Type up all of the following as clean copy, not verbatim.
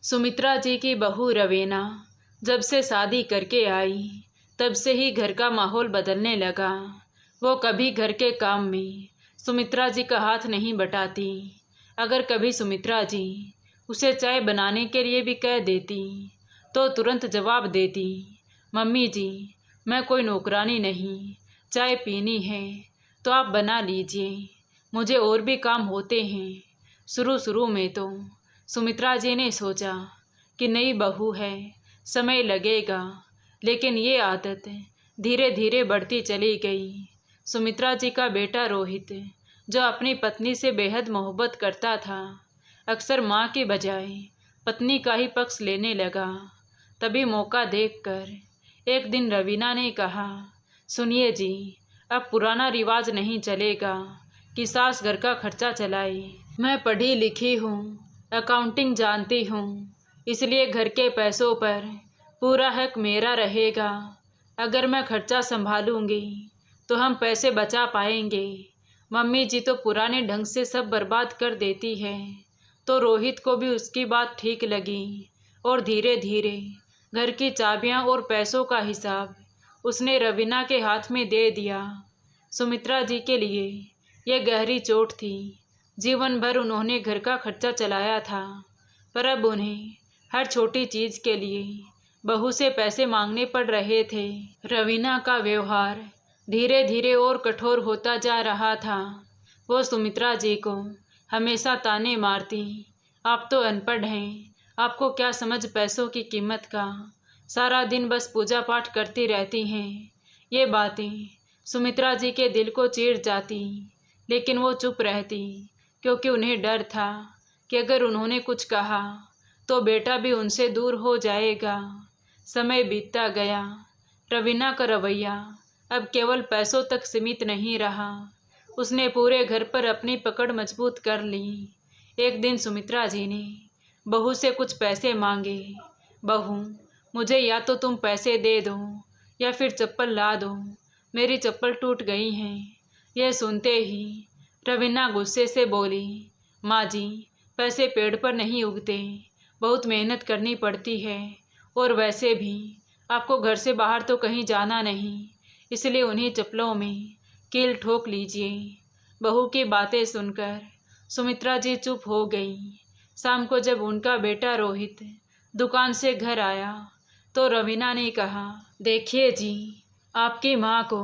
सुमित्रा जी की बहू रवीना जब से शादी करके आई तब से ही घर का माहौल बदलने लगा। वो कभी घर के काम में सुमित्रा जी का हाथ नहीं बटाती। अगर कभी सुमित्रा जी उसे चाय बनाने के लिए भी कह देती तो तुरंत जवाब देती, मम्मी जी मैं कोई नौकरानी नहीं, चाय पीनी है तो आप बना लीजिए, मुझे और भी काम होते हैं। शुरू शुरू में तो सुमित्रा जी ने सोचा कि नई बहू है, समय लगेगा, लेकिन ये आदत धीरे धीरे बढ़ती चली गई। सुमित्रा जी का बेटा रोहित, जो अपनी पत्नी से बेहद मोहब्बत करता था, अक्सर माँ की बजाय पत्नी का ही पक्ष लेने लगा। तभी मौका देखकर एक दिन रवीना ने कहा, सुनिए जी, अब पुराना रिवाज नहीं चलेगा कि सास घर का खर्चा चलाए। मैं पढ़ी लिखी हूँ, अकाउंटिंग जानती हूँ, इसलिए घर के पैसों पर पूरा हक मेरा रहेगा। अगर मैं खर्चा संभालूंगी तो हम पैसे बचा पाएंगे। मम्मी जी तो पुराने ढंग से सब बर्बाद कर देती है। तो रोहित को भी उसकी बात ठीक लगी और धीरे धीरे घर की चाबियां और पैसों का हिसाब उसने रवीना के हाथ में दे दिया। सुमित्रा जी के लिए यह गहरी चोट थी। जीवन भर उन्होंने घर का खर्चा चलाया था, पर अब उन्हें हर छोटी चीज़ के लिए बहू से पैसे मांगने पड़ रहे थे। रवीना का व्यवहार धीरे धीरे और कठोर होता जा रहा था। वो सुमित्रा जी को हमेशा ताने मारती, आप तो अनपढ़ हैं, आपको क्या समझ पैसों की कीमत का, सारा दिन बस पूजा पाठ करती रहती हैं। ये बातें सुमित्रा जी के दिल को चीर जाती, लेकिन वो चुप रहती, क्योंकि उन्हें डर था कि अगर उन्होंने कुछ कहा तो बेटा भी उनसे दूर हो जाएगा। समय बीतता गया। रवीना का रवैया अब केवल पैसों तक सीमित नहीं रहा, उसने पूरे घर पर अपनी पकड़ मजबूत कर ली। एक दिन सुमित्रा जी ने बहू से कुछ पैसे मांगे। बहू, मुझे या तो तुम पैसे दे दो या फिर चप्पल ला दो, मेरी चप्पल टूट गई हैं। यह सुनते ही रवीना गुस्से से बोली, माँ जी, पैसे पेड़ पर नहीं उगते, बहुत मेहनत करनी पड़ती है, और वैसे भी आपको घर से बाहर तो कहीं जाना नहीं, इसलिए उन्हीं चप्पलों में कील ठोक लीजिए। बहू की बातें सुनकर सुमित्रा जी चुप हो गई। शाम को जब उनका बेटा रोहित दुकान से घर आया तो रवीना ने कहा, देखिए जी, आपकी माँ को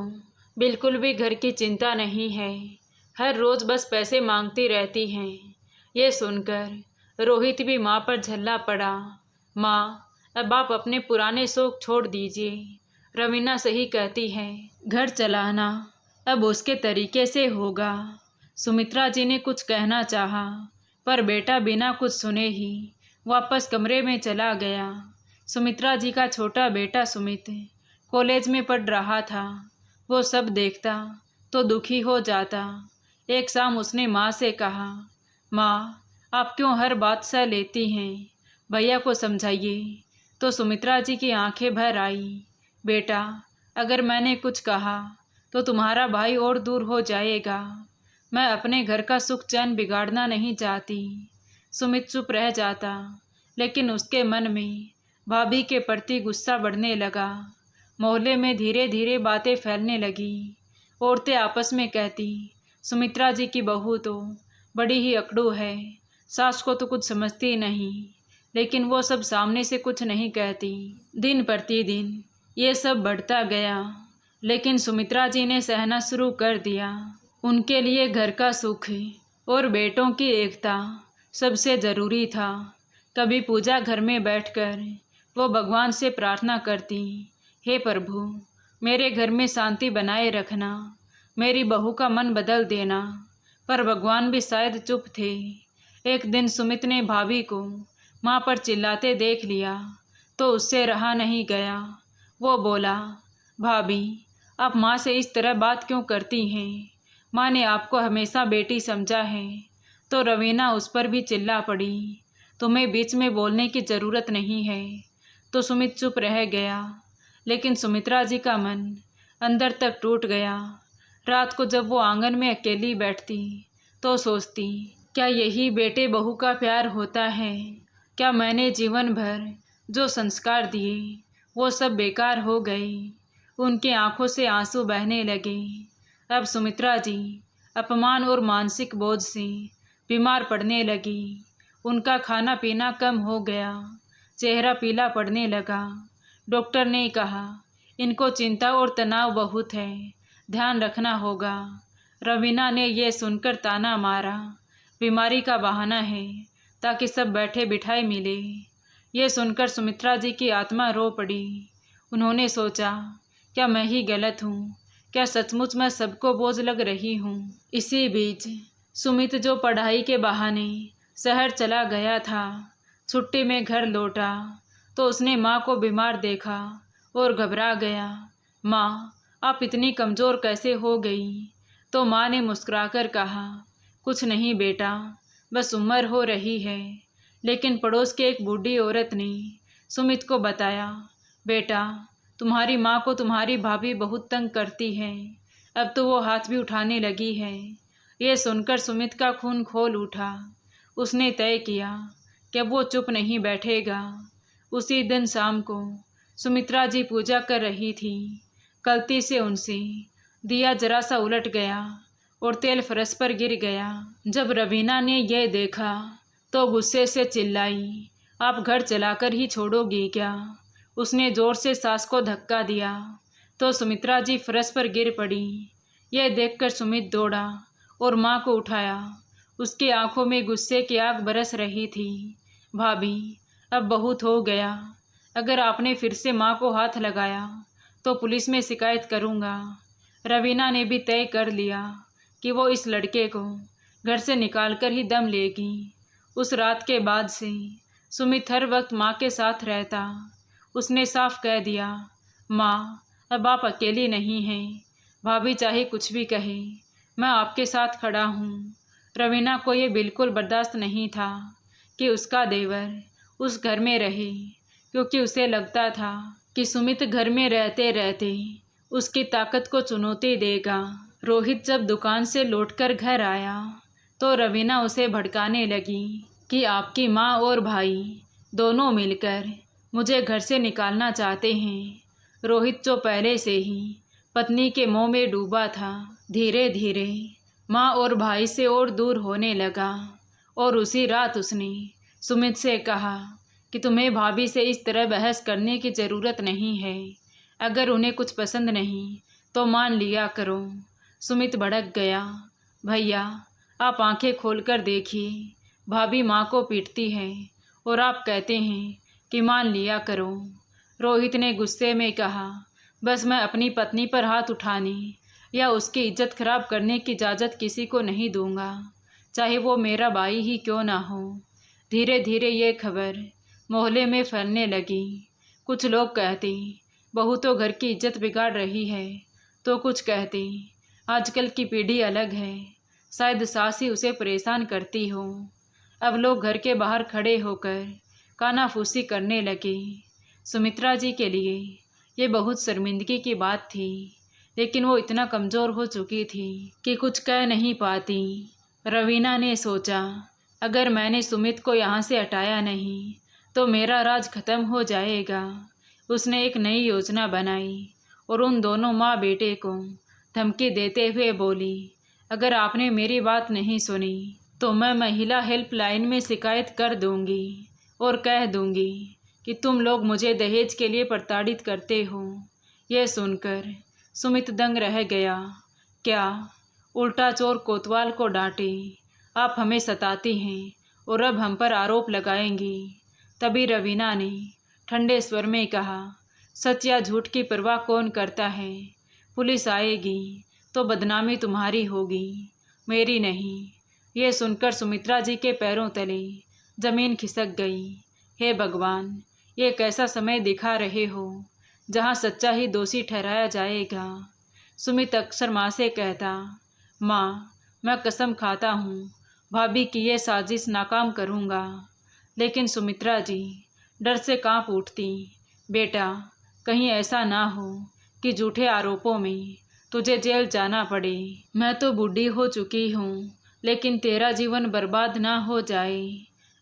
बिल्कुल भी घर की चिंता नहीं है, हर रोज़ बस पैसे मांगती रहती हैं। ये सुनकर रोहित भी माँ पर झल्ला पड़ा। माँ, अब आप अपने पुराने शौक छोड़ दीजिए, रवीना सही कहती है, घर चलाना अब उसके तरीके से होगा। सुमित्रा जी ने कुछ कहना चाहा, पर बेटा बिना कुछ सुने ही वापस कमरे में चला गया। सुमित्रा जी का छोटा बेटा सुमित कॉलेज में पढ़ रहा था। वो सब देखता तो दुखी हो जाता। एक शाम उसने माँ से कहा, माँ, आप क्यों हर बात सह लेती हैं, भैया को समझाइए। तो सुमित्रा जी की आंखें भर आई। बेटा, अगर मैंने कुछ कहा तो तुम्हारा भाई और दूर हो जाएगा। मैं अपने घर का सुख चैन बिगाड़ना नहीं चाहती। सुमित चुप रह जाता, लेकिन उसके मन में भाभी के प्रति गुस्सा बढ़ने लगा। मोहल्ले में धीरे धीरे बातें फैलने लगी। औरतें आपस में कहती, सुमित्रा जी की बहू तो बड़ी ही अकड़ू है, सास को तो कुछ समझती नहीं, लेकिन वो सब सामने से कुछ नहीं कहती। दिन प्रतिदिन ये सब बढ़ता गया, लेकिन सुमित्रा जी ने सहना शुरू कर दिया। उनके लिए घर का सुख और बेटों की एकता सबसे ज़रूरी था। कभी पूजा घर में बैठकर वो भगवान से प्रार्थना करती, हे प्रभु, मेरे घर में शांति बनाए रखना, मेरी बहू का मन बदल देना। पर भगवान भी शायद चुप थे। एक दिन सुमित ने भाभी को माँ पर चिल्लाते देख लिया तो उससे रहा नहीं गया। वो बोला, भाभी, आप माँ से इस तरह बात क्यों करती हैं? माँ ने आपको हमेशा बेटी समझा है। तो रवीना उस पर भी चिल्ला पड़ी, तुम्हें बीच में बोलने की ज़रूरत नहीं है। तो सुमित चुप रह गया, लेकिन सुमित्रा जी का मन अंदर तक टूट गया। रात को जब वो आंगन में अकेली बैठती तो सोचती, क्या यही बेटे बहू का प्यार होता है? क्या मैंने जीवन भर जो संस्कार दिए वो सब बेकार हो गए। उनकी आंखों से आंसू बहने लगे। अब सुमित्रा जी अपमान और मानसिक बोझ से बीमार पड़ने लगी। उनका खाना पीना कम हो गया, चेहरा पीला पड़ने लगा। डॉक्टर ने कहा इनको चिंता और तनाव बहुत है, ध्यान रखना होगा। रवीना ने यह सुनकर ताना मारा, बीमारी का बहाना है ताकि सब बैठे बिठाए मिले। यह सुनकर सुमित्रा जी की आत्मा रो पड़ी। उन्होंने सोचा, क्या मैं ही गलत हूँ? क्या सचमुच मैं सबको बोझ लग रही हूँ? इसी बीच सुमित जो पढ़ाई के बहाने शहर चला गया था, छुट्टी में घर लौटा तो उसने माँ को बीमार देखा और घबरा गया। माँ, आप इतनी कमज़ोर कैसे हो गई? तो माँ ने मुस्कुराकर कहा, कुछ नहीं बेटा, बस उम्र हो रही है। लेकिन पड़ोस की एक बूढ़ी औरत ने सुमित को बताया, बेटा, तुम्हारी माँ को तुम्हारी भाभी बहुत तंग करती है, अब तो वो हाथ भी उठाने लगी है। ये सुनकर सुमित का खून खौल उठा। उसने तय किया कि अब वो चुप नहीं बैठेगा। उसी दिन शाम को सुमित्रा जी पूजा कर रही थी। गलती से उनसे दिया जरा सा उलट गया और तेल फर्श पर गिर गया। जब रवीना ने यह देखा तो गुस्से से चिल्लाई, आप घर चलाकर ही छोड़ोगी क्या? उसने जोर से सास को धक्का दिया तो सुमित्रा जी फर्श पर गिर पड़ी। यह देखकर सुमित दौड़ा और माँ को उठाया। उसकी आंखों में गुस्से की आग बरस रही थी। भाभी, अब बहुत हो गया। अगर आपने फिर से माँ को हाथ लगाया तो पुलिस में शिकायत करूँगा। रवीना ने भी तय कर लिया कि वो इस लड़के को घर से निकालकर ही दम लेगी। उस रात के बाद से सुमित हर वक्त माँ के साथ रहता। उसने साफ कह दिया, माँ, अब आप अकेली नहीं हैं। भाभी चाहे कुछ भी कहे, मैं आपके साथ खड़ा हूँ। रवीना को ये बिल्कुल बर्दाश्त नहीं था कि उसका देवर उस घर में रहे, क्योंकि उसे लगता था कि सुमित घर में रहते रहते उसकी ताकत को चुनौती देगा। रोहित जब दुकान से लौटकर घर आया तो रवीना उसे भड़काने लगी कि आपकी माँ और भाई दोनों मिलकर मुझे घर से निकालना चाहते हैं। रोहित जो पहले से ही पत्नी के मोह में डूबा था, धीरे धीरे माँ और भाई से और दूर होने लगा। और उसी रात उसने सुमित से कहा कि तुम्हें भाभी से इस तरह बहस करने की ज़रूरत नहीं है। अगर उन्हें कुछ पसंद नहीं तो मान लिया करो। सुमित भड़क गया, भैया, आप आंखें खोलकर देखिए, भाभी माँ को पीटती है और आप कहते हैं कि मान लिया करो। रोहित ने गुस्से में कहा, बस मैं अपनी पत्नी पर हाथ उठाने या उसकी इज्जत खराब करने की इजाज़त किसी को नहीं दूंगा, चाहे वो मेरा भाई ही क्यों ना हो। धीरे धीरे ये खबर मोहल्ले में फैलने लगी। कुछ लोग कहते, बहू तो घर की इज्जत बिगाड़ रही है, तो कुछ कहते, आजकल की पीढ़ी अलग है, शायद सास ही उसे परेशान करती हो। अब लोग घर के बाहर खड़े होकर कानाफूसी करने लगे। सुमित्रा जी के लिए ये बहुत शर्मिंदगी की बात थी, लेकिन वो इतना कमज़ोर हो चुकी थी कि कुछ कह नहीं पाती। रवीना ने सोचा, अगर मैंने सुमित को यहाँ से हटाया नहीं तो मेरा राज खत्म हो जाएगा। उसने एक नई योजना बनाई और उन दोनों माँ बेटे को धमकी देते हुए बोली, अगर आपने मेरी बात नहीं सुनी तो मैं महिला हेल्पलाइन में शिकायत कर दूंगी और कह दूंगी कि तुम लोग मुझे दहेज के लिए प्रताड़ित करते हो। यह सुनकर सुमित दंग रह गया। क्या? उल्टा चोर कोतवाल को डांटे, आप हमें सताती हैं और अब हम पर आरोप लगाएंगी। तभी रवीना ने ठंडे स्वर में कहा, सच या झूठ की परवाह कौन करता है? पुलिस आएगी तो बदनामी तुम्हारी होगी, मेरी नहीं। ये सुनकर सुमित्रा जी के पैरों तले जमीन खिसक गई। हे भगवान, ये कैसा समय दिखा रहे हो जहाँ सच्चा ही दोषी ठहराया जाएगा। सुमित अक्सर माँ से कहता, माँ, मैं कसम खाता हूँ भाभी की ये साजिश नाकाम करूँगा। लेकिन सुमित्रा जी डर से कांप उठती। बेटा, कहीं ऐसा ना हो कि झूठे आरोपों में तुझे जेल जाना पड़े। मैं तो बूढ़ी हो चुकी हूँ, लेकिन तेरा जीवन बर्बाद ना हो जाए।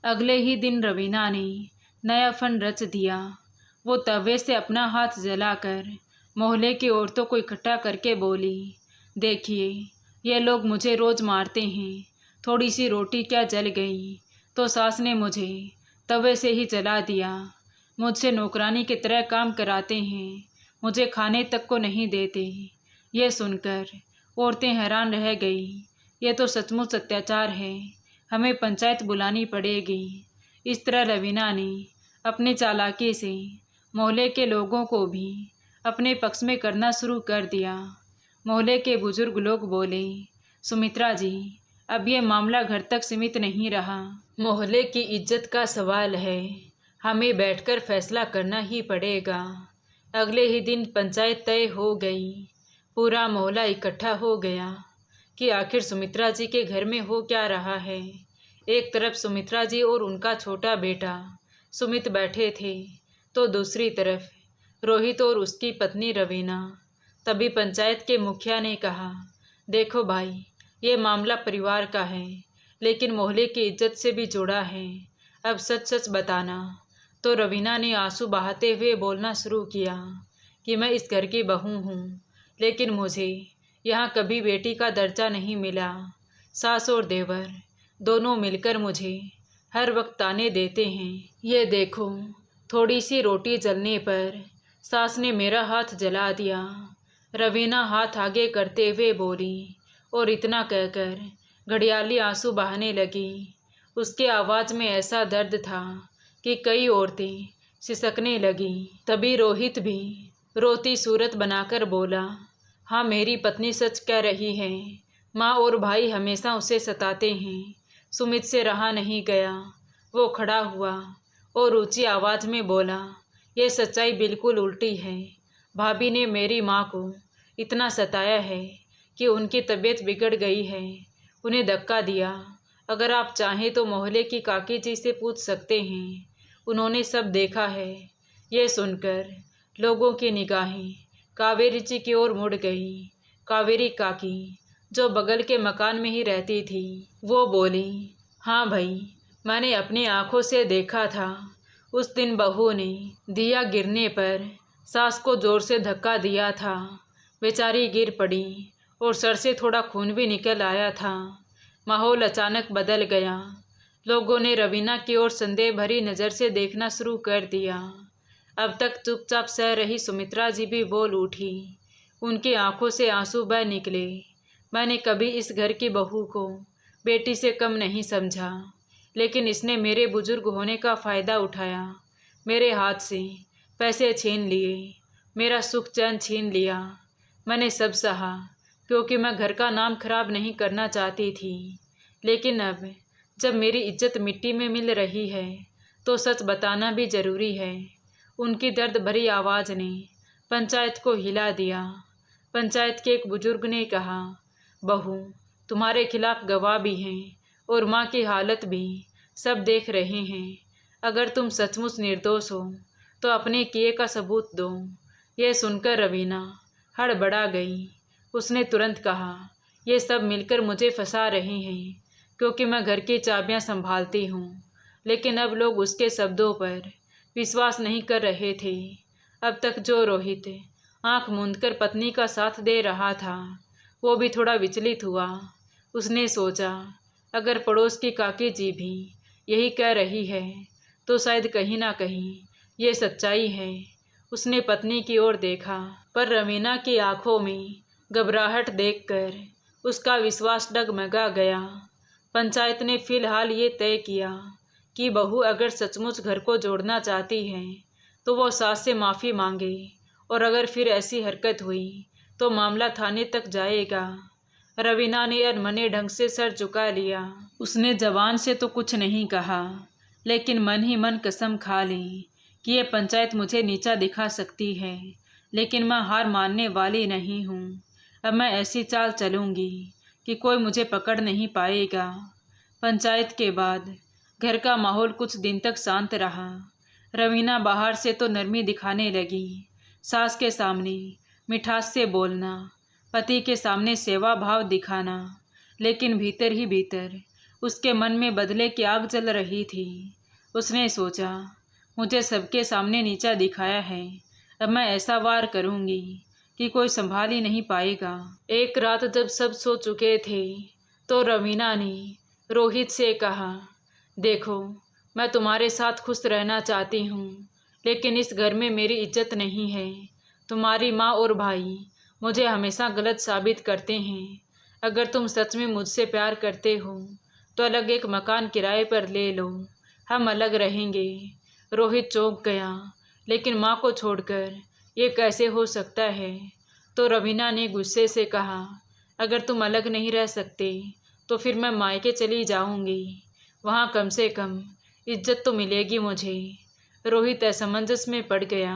अगले ही दिन रवीना ने नया फंड रच दिया। वो तवे से अपना हाथ जलाकर मोहल्ले की औरतों को इकट्ठा करके बोली, देखिए ये लोग मुझे रोज़ मारते हैं, थोड़ी सी रोटी क्या जल गई तो सास ने मुझे तवे से ही जला दिया। मुझसे नौकरानी की तरह काम कराते हैं, मुझे खाने तक को नहीं देते। ये सुनकर औरतें हैरान रह गई। ये तो सचमुच अत्याचार है, हमें पंचायत बुलानी पड़ेगी। इस तरह रवीना ने अपनी चालाकी से मोहल्ले के लोगों को भी अपने पक्ष में करना शुरू कर दिया। मोहल्ले के बुजुर्ग लोग बोले, सुमित्रा जी, अब ये मामला घर तक सीमित नहीं रहा, मोहल्ले की इज्जत का सवाल है, हमें बैठकर फैसला करना ही पड़ेगा। अगले ही दिन पंचायत तय हो गई। पूरा मोहल्ला इकट्ठा हो गया कि आखिर सुमित्रा जी के घर में हो क्या रहा है। एक तरफ सुमित्रा जी और उनका छोटा बेटा सुमित बैठे थे, तो दूसरी तरफ रोहित और उसकी पत्नी रवीना। तभी पंचायत के मुखिया ने कहा, देखो भाई, ये मामला परिवार का है, लेकिन मोहल्ले की इज्जत से भी जुड़ा है, अब सच सच बताना। तो रवीना ने आंसू बहाते हुए बोलना शुरू किया कि मैं इस घर की बहू हूँ, लेकिन मुझे यहाँ कभी बेटी का दर्जा नहीं मिला। सास और देवर दोनों मिलकर मुझे हर वक्त ताने देते हैं। ये देखो, थोड़ी सी रोटी जलने पर सास ने मेरा हाथ जला दिया। रवीना हाथ आगे करते हुए बोली और इतना कहकर घड़ियाली आंसू बहाने लगी। उसके आवाज़ में ऐसा दर्द था कि कई औरतें सिसकने लगीं। तभी रोहित भी रोती सूरत बनाकर बोला, हाँ, मेरी पत्नी सच कह रही है, माँ और भाई हमेशा उसे सताते हैं। सुमित से रहा नहीं गया, वो खड़ा हुआ और ऊंची आवाज़ में बोला, ये सच्चाई बिल्कुल उल्टी है। भाभी ने मेरी माँ को इतना सताया है कि उनकी तबीयत बिगड़ गई है, उन्हें धक्का दिया। अगर आप चाहें तो मोहल्ले की काकी जी से पूछ सकते हैं, उन्होंने सब देखा है। ये सुनकर लोगों की निगाहें कावेरी जी की ओर मुड़ गई। कावेरी काकी, जो बगल के मकान में ही रहती थी, वो बोली, हाँ भाई, मैंने अपनी आंखों से देखा था। उस दिन बहू ने दिया गिरने पर सास को जोर से धक्का दिया था। बेचारी गिर पड़ी और सर से थोड़ा खून भी निकल आया था। माहौल अचानक बदल गया। लोगों ने रवीना की ओर संदेह भरी नज़र से देखना शुरू कर दिया। अब तक चुपचाप सह रही सुमित्रा जी भी बोल उठी। उनकी आंखों से आंसू बह निकले। मैंने कभी इस घर की बहू को बेटी से कम नहीं समझा, लेकिन इसने मेरे बुजुर्ग होने का फ़ायदा उठाया, मेरे हाथ से पैसे छीन लिए, मेरा सुख चैन छीन लिया। मैंने सब सहा क्योंकि मैं घर का नाम खराब नहीं करना चाहती थी, लेकिन अब जब मेरी इज्जत मिट्टी में मिल रही है तो सच बताना भी ज़रूरी है। उनकी दर्द भरी आवाज़ ने पंचायत को हिला दिया। पंचायत के एक बुजुर्ग ने कहा, बहू, तुम्हारे खिलाफ गवाह भी हैं और माँ की हालत भी सब देख रहे हैं। अगर तुम सचमुच निर्दोष हो तो अपने किए का सबूत दो। यह सुनकर रवीना हड़बड़ा गई। उसने तुरंत कहा, ये सब मिलकर मुझे फंसा रहे हैं क्योंकि मैं घर की चाबियां संभालती हूँ। लेकिन अब लोग उसके शब्दों पर विश्वास नहीं कर रहे थे। अब तक जो रोहित आंख मूंदकर पत्नी का साथ दे रहा था, वो भी थोड़ा विचलित हुआ। उसने सोचा, अगर पड़ोस की काकी जी भी यही कह रही है तो शायद कहीं ना कहीं ये सच्चाई है। उसने पत्नी की ओर देखा, पर रवीना की आंखों में घबराहट देखकर उसका विश्वास डगमगा गया। पंचायत ने फिलहाल ये तय किया कि बहू अगर सचमुच घर को जोड़ना चाहती है तो वो सास से माफ़ी मांगे, और अगर फिर ऐसी हरकत हुई तो मामला थाने तक जाएगा। रवीना ने अनमने ढंग से सर झुका लिया। उसने जबान से तो कुछ नहीं कहा, लेकिन मन ही मन कसम खा ली कि ये पंचायत मुझे नीचा दिखा सकती है, लेकिन मैं हार मानने वाली नहीं हूँ। अब मैं ऐसी चाल चलूँगी कि कोई मुझे पकड़ नहीं पाएगा। पंचायत के बाद घर का माहौल कुछ दिन तक शांत रहा। रवीना बाहर से तो नरमी दिखाने लगी, सास के सामने मिठास से बोलना, पति के सामने सेवा भाव दिखाना, लेकिन भीतर ही भीतर उसके मन में बदले की आग जल रही थी। उसने सोचा, मुझे सबके सामने नीचा दिखाया है, अब मैं ऐसा वार करूंगी कि कोई संभाल ही नहीं पाएगा। एक रात जब सब सो चुके थे तो रवीना ने रोहित से कहा, देखो, मैं तुम्हारे साथ खुश रहना चाहती हूँ, लेकिन इस घर में मेरी इज्जत नहीं है। तुम्हारी माँ और भाई मुझे हमेशा गलत साबित करते हैं। अगर तुम सच में मुझसे प्यार करते हो तो अलग एक मकान किराए पर ले लो, हम अलग रहेंगे। रोहित चौंक गया, लेकिन माँ को छोड़कर ये कैसे हो सकता है? तो रवीना ने गुस्से से कहा, अगर तुम अलग नहीं रह सकते तो फिर मैं मायके चली जाऊंगी, वहाँ कम से कम इज्जत तो मिलेगी मुझे। रोहित असमंजस में पड़ गया।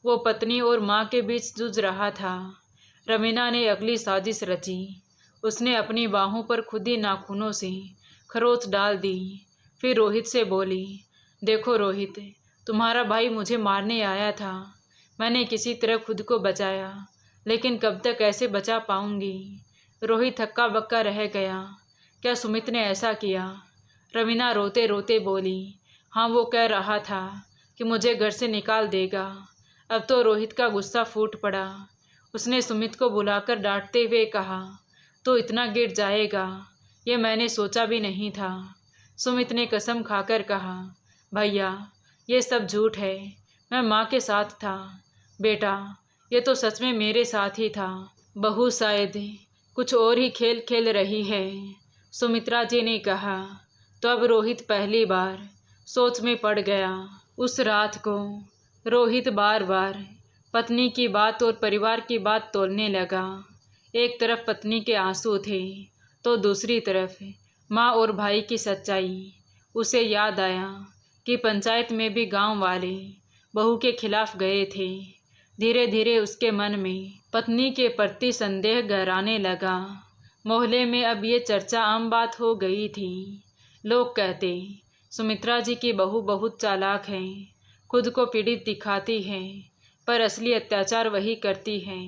वो पत्नी और माँ के बीच जूझ रहा था। रवीना ने अगली साजिश रची। उसने अपनी बाहों पर खुद ही नाखूनों से खरोंच डाल दी। फिर रोहित से बोली, देखो रोहित, तुम्हारा भाई मुझे मारने आया था। मैंने किसी तरह खुद को बचाया, लेकिन कब तक ऐसे बचा पाऊंगी? रोहित हक्का बक्का रह गया। क्या सुमित ने ऐसा किया? रवीना रोते रोते बोली, हाँ, वो कह रहा था कि मुझे घर से निकाल देगा। अब तो रोहित का गुस्सा फूट पड़ा। उसने सुमित को बुलाकर डांटते हुए कहा, तो इतना गिर जाएगा, ये मैंने सोचा भी नहीं था। सुमित ने कसम खाकर कहा, भैया, ये सब झूठ है, मैं माँ के साथ था। बेटा, ये तो सच में मेरे साथ ही था। बहू शायद कुछ और ही खेल खेल रही है, सुमित्रा जी ने कहा। तो अब रोहित पहली बार सोच में पड़ गया। उस रात को रोहित बार बार पत्नी की बात और परिवार की बात तोलने लगा। एक तरफ पत्नी के आंसू थे तो दूसरी तरफ माँ और भाई की सच्चाई। उसे याद आया कि पंचायत में भी गांव वाले बहू के खिलाफ गए थे। धीरे धीरे उसके मन में पत्नी के प्रति संदेह गहराने लगा। मोहल्ले में अब ये चर्चा आम बात हो गई थी। लोग कहते, सुमित्रा जी की बहू बहुत चालाक है, खुद को पीड़ित दिखाती है, पर असली अत्याचार वही करती है।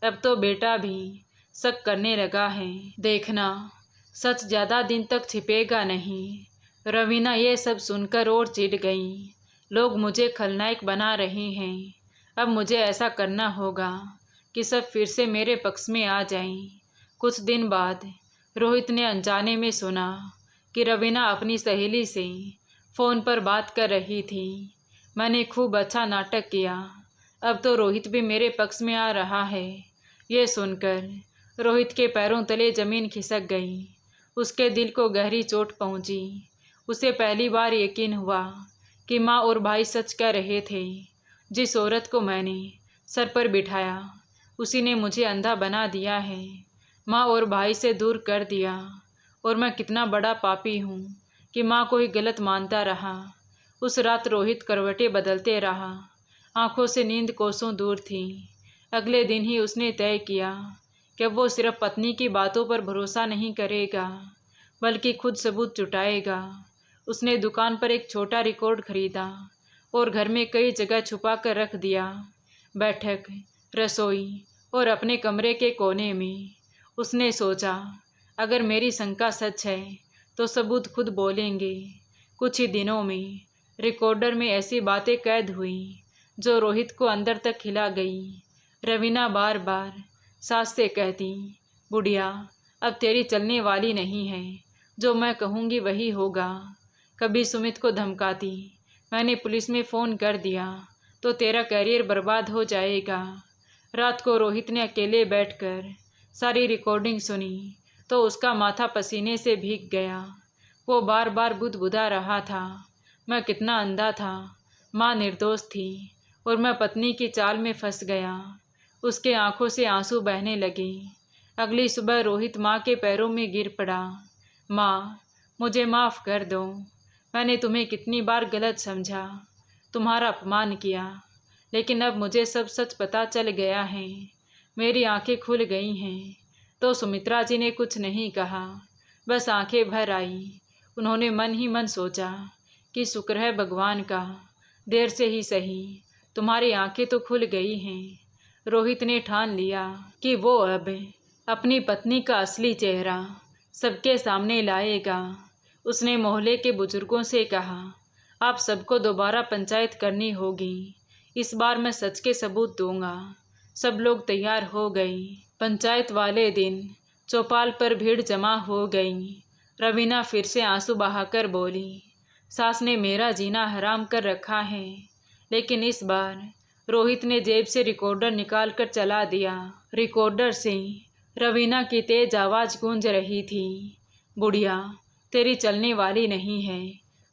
अब तो बेटा भी शक करने लगा है। देखना, सच ज़्यादा दिन तक छिपेगा नहीं। रवीना ये सब सुनकर और चिढ़ गई। लोग मुझे खलनायक बना रहे हैं। अब मुझे ऐसा करना होगा कि सब फिर से मेरे पक्ष में आ जाएं। कुछ दिन बाद रोहित ने अनजाने में सुना कि रवीना अपनी सहेली से फ़ोन पर बात कर रही थी। मैंने खूब अच्छा नाटक किया, अब तो रोहित भी मेरे पक्ष में आ रहा है। ये सुनकर रोहित के पैरों तले ज़मीन खिसक गई। उसके दिल को गहरी चोट पहुंची। उसे पहली बार यकीन हुआ कि माँ और भाई सच कह रहे थे। जिस औरत को मैंने सर पर बिठाया, उसी ने मुझे अंधा बना दिया है, माँ और भाई से दूर कर दिया। और मैं कितना बड़ा पापी हूँ कि माँ को ही गलत मानता रहा। उस रात रोहित करवटें बदलते रहा। आंखों से नींद कोसों दूर थी। अगले दिन ही उसने तय किया कि वो सिर्फ पत्नी की बातों पर भरोसा नहीं करेगा, बल्कि खुद सबूत जुटाएगा। उसने दुकान पर एक छोटा रिकॉर्ड खरीदा और घर में कई जगह छुपा कर रख दिया। बैठक, रसोई और अपने कमरे के कोने में। उसने सोचा, अगर मेरी शंका सच है तो सबूत खुद बोलेंगे। कुछ ही दिनों में रिकॉर्डर में ऐसी बातें कैद हुई जो रोहित को अंदर तक हिला गई। रवीना बार बार सास से कहती, बुढ़िया, अब तेरी चलने वाली नहीं है, जो मैं कहूँगी वही होगा। कभी सुमित को धमकाती, मैंने पुलिस में फ़ोन कर दिया तो तेरा करियर बर्बाद हो जाएगा। रात को रोहित ने अकेले बैठकर सारी रिकॉर्डिंग सुनी तो उसका माथा पसीने से भीग गया। वो बार बार बुदबुदा रहा था, मैं कितना अंधा था, माँ निर्दोष थी और मैं पत्नी की चाल में फंस गया। उसके आंखों से आंसू बहने लगे। अगली सुबह रोहित माँ के पैरों में गिर पड़ा। माँ, मुझे माफ़ कर दो। मैंने तुम्हें कितनी बार गलत समझा, तुम्हारा अपमान किया, लेकिन अब मुझे सब सच पता चल गया है। मेरी आंखें खुल गई हैं। तो सुमित्रा जी ने कुछ नहीं कहा, बस आंखें भर आई। उन्होंने मन ही मन सोचा कि शुक्र है भगवान का, देर से ही सही तुम्हारी आंखें तो खुल गई हैं। रोहित ने ठान लिया कि वो अब अपनी पत्नी का असली चेहरा सबके सामने लाएगा। उसने मोहल्ले के बुजुर्गों से कहा, आप सबको दोबारा पंचायत करनी होगी। इस बार मैं सच के सबूत दूंगा। सब लोग तैयार हो गए। पंचायत वाले दिन चौपाल पर भीड़ जमा हो गई। रवीना फिर से आंसू बहाकर बोली, सास ने मेरा जीना हराम कर रखा है। लेकिन इस बार रोहित ने जेब से रिकॉर्डर निकाल कर चला दिया। रिकॉर्डर से रवीना की तेज आवाज़ गूंज रही थी, बुढ़िया तेरी चलने वाली नहीं है,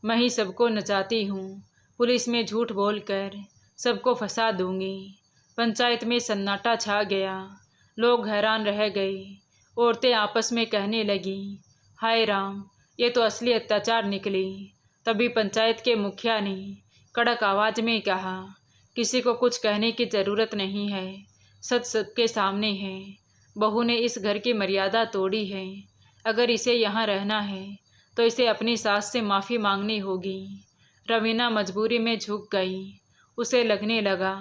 मैं ही सबको नचाती हूँ। पुलिस में झूठ बोलकर सबको फंसा दूंगी। पंचायत में सन्नाटा छा गया। लोग हैरान रह गए। औरतें आपस में कहने लगीं, हाय राम, ये तो असली अत्याचार निकली। तभी पंचायत के मुखिया ने कड़क आवाज़ में कहा, किसी को कुछ कहने की ज़रूरत नहीं है, सच सबके सामने है। बहू ने इस घर की मर्यादा तोड़ी है। अगर इसे यहाँ रहना है तो इसे अपनी सास से माफ़ी मांगनी होगी। रवीना मजबूरी में झुक गई। उसे लगने लगा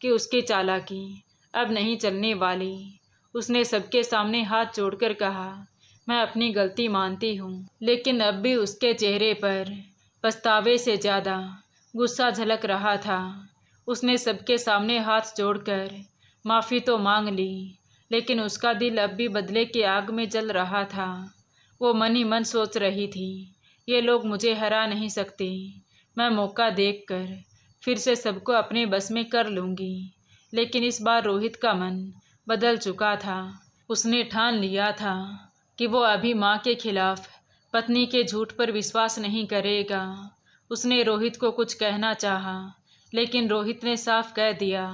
कि उसकी चालाकी अब नहीं चलने वाली। उसने सबके सामने हाथ जोड़कर कहा, मैं अपनी गलती मानती हूँ। लेकिन अब भी उसके चेहरे पर पछतावे से ज़्यादा गुस्सा झलक रहा था। उसने सबके सामने हाथ जोड़कर माफ़ी तो मांग ली, लेकिन उसका दिल अब भी बदले की आग में जल रहा था। वो मन ही मन सोच रही थी, ये लोग मुझे हरा नहीं सकते। मैं मौका देखकर फिर से सबको अपने बस में कर लूँगी। लेकिन इस बार रोहित का मन बदल चुका था। उसने ठान लिया था कि वो अभी माँ के खिलाफ पत्नी के झूठ पर विश्वास नहीं करेगा। उसने रोहित को कुछ कहना चाहा, लेकिन रोहित ने साफ कह दिया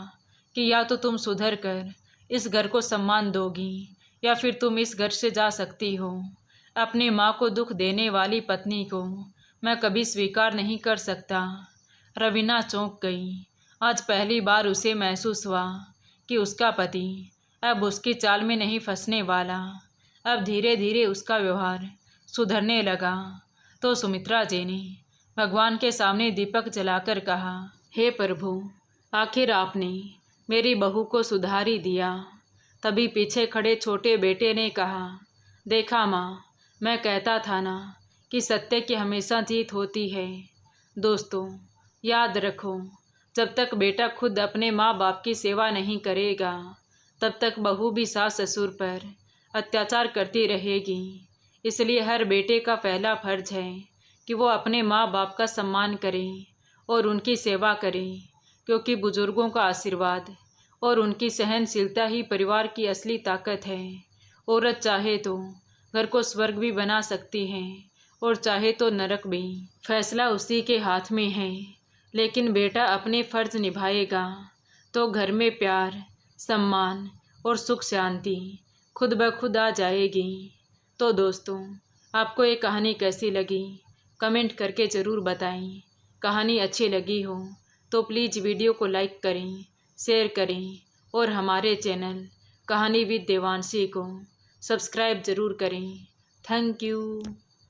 कि या तो तुम सुधर कर इस घर को सम्मान दोगी या फिर तुम इस घर से जा सकती हो। अपनी माँ को दुख देने वाली पत्नी को मैं कभी स्वीकार नहीं कर सकता। रवीना चौंक गई। आज पहली बार उसे महसूस हुआ कि उसका पति अब उसकी चाल में नहीं फंसने वाला। अब धीरे धीरे उसका व्यवहार सुधरने लगा। तो सुमित्रा जी ने भगवान के सामने दीपक जलाकर कहा, हे प्रभु, आखिर आपने मेरी बहू को सुधार ही दिया। तभी पीछे खड़े छोटे बेटे ने कहा, देखा माँ, मैं कहता था ना कि सत्य की हमेशा जीत होती है। दोस्तों, याद रखो, जब तक बेटा खुद अपने माँ बाप की सेवा नहीं करेगा, तब तक बहू भी सास ससुर पर अत्याचार करती रहेगी। इसलिए हर बेटे का पहला फर्ज है कि वो अपने माँ बाप का सम्मान करे और उनकी सेवा करे, क्योंकि बुजुर्गों का आशीर्वाद और उनकी सहनशीलता ही परिवार की असली ताकत है। औरत चाहे तो घर को स्वर्ग भी बना सकती है और चाहे तो नरक भी। फैसला उसी के हाथ में है। लेकिन बेटा अपने फर्ज निभाएगा तो घर में प्यार, सम्मान और सुख शांति खुद ब खुद आ जाएगी। तो दोस्तों, आपको ये कहानी कैसी लगी कमेंट करके ज़रूर बताएं। कहानी अच्छी लगी हो तो प्लीज़ वीडियो को लाइक करें, शेयर करें और हमारे चैनल कहानी विद देवांशी को सब्सक्राइब ज़रूर करें। Thank you.